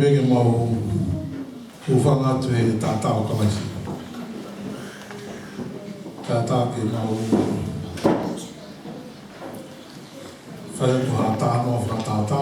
mege mau ufanga tu e tata o kamaisi. Tata ke mau whai ku hata no whakatata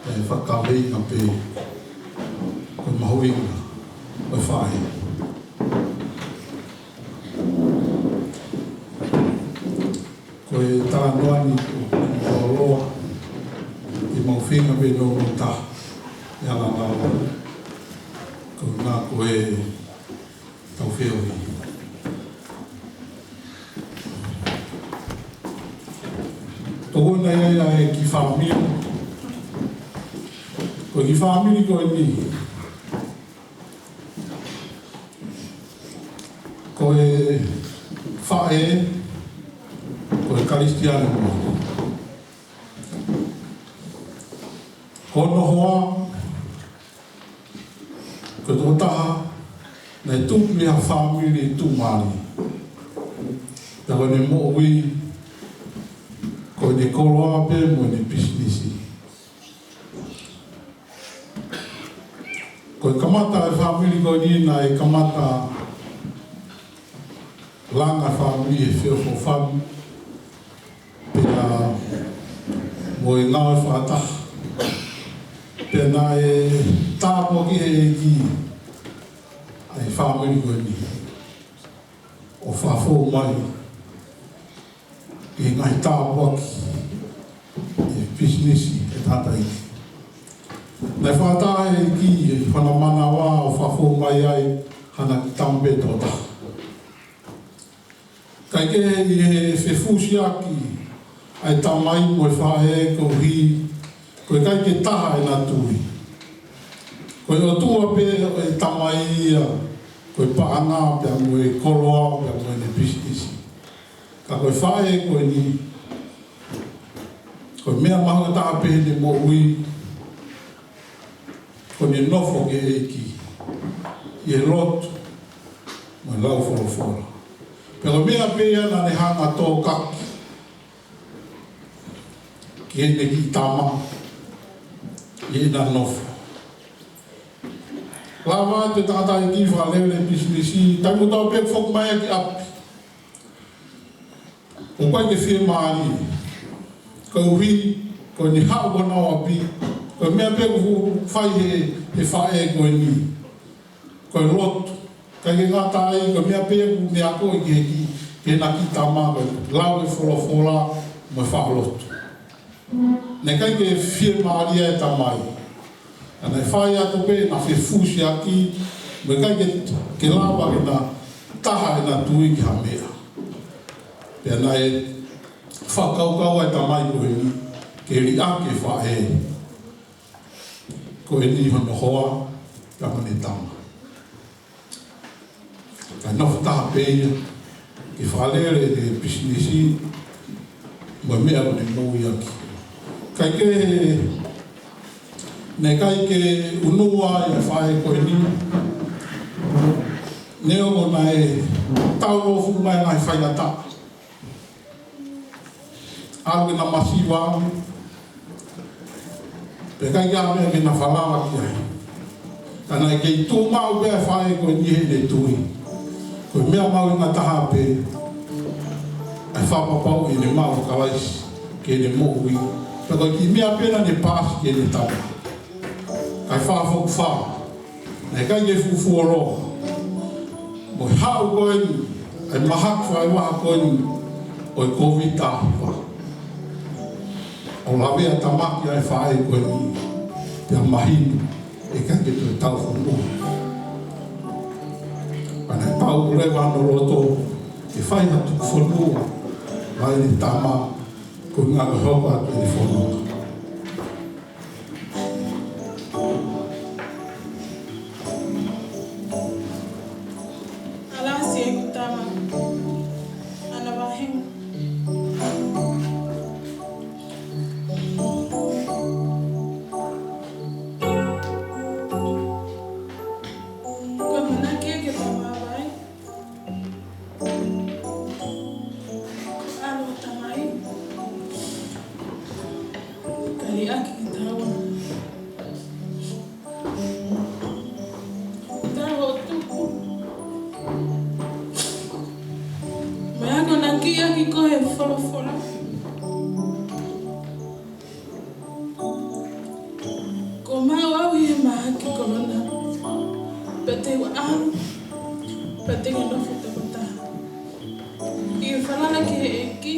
e whakawei na pe ko mahuinga o whae. Ko e tā noani o loa i mau whinga me no ta i ala lawa ko nā ko e tau whiohi. Tō nei ai e ki whamiri. Ko ki whamiri ko e ni. Ko e whae, ko e karistiano mua. Ko no hoa, ko tō taha, nei tūpi ha whamiri tū maari. Ko ne mo ui, ko ne koroa pe mo ne pisinisi. Ko e kamata e whamiri ko ni na e kamata langa whamiri e whiofo whamu pera mo e ngāwe whataha. Pena e tāpo ki he e ki ai whamiri ko ni. O whafo mai e ngai tāpo ki e pisinisi e tata iki. Nei whātaha e ki e whanamana wā o whafo mai ai hana ki tampe tōta. Kai ke e whewhusi aki ai tamai mo e whae ko hi ko e kai ke taha e nā tui. Ko e o tua pe e tamai ia ko e paana pe mo e koroa pe mo e ne pisinisi. Ka ko e whae ko e ni ko e mea mahanga taha pe ne mo ui ko ni nofo ke e ki i e lotu mo e lau whorofora. Pero mea pea na ne hanga tō kaki ki e ne ki tama i e na nofo. Lawa te tata i ki whalele pisinisi, tai mo tau pek whok mai ki api. O kai ke whie maari, ko hui, ko ni hao wana o api, ko mea pek whai he whae ko ni, ko lotu. Kai ke ngata ai, ko mea pek me ako i ke na ki tama, ko lau e whora mo e whaolotu. Ne kai ke whie maari e tamai. Ana e whai ato pe na whewhusi aki, me kai ke lawa ke na taha e na tui ki hamea. Pena e whakaukau ai tamai ko e ni, ke ri ake whae. Ko e ni hono hoa, ka mani tama. Ka nofu taha peia, ke whalere e pisinisi, mo mea ko ne moui aki. Kai ke ne kai ke unua i a whae ko e ni. Neo mo na e taurofu mai ngai whainata. Awe na masiwa. Pe kai kia mea ke na whalawa ki ai. Kana e kei tū mau pēr whae ko e ni he ne tui. Ko e mea mau i ngā taha pē. Ai whapapau i ne mau kalaisi ke ne mo ui. Pero ki mea pēna ne pāsi ke ne tau. Kai whawhok wha, nei kai ke fufuoroa. Mo hao koe ni, ai mahak whai waha koe ni, o i COVID tāhiwa. O lawea tamaki ai whae koe ni, pia mahinu, e kai ke tue tau whanua. Pana e pau rewa no roto, e whai hatu whanua, lai ni tama, ko ngā hopa atu ni whanua. kia ki ko e wholofola. Ko mau au i e maha ki korona. Pete wa aru. Pete ka nofo te kota. I e whalala ki he eki.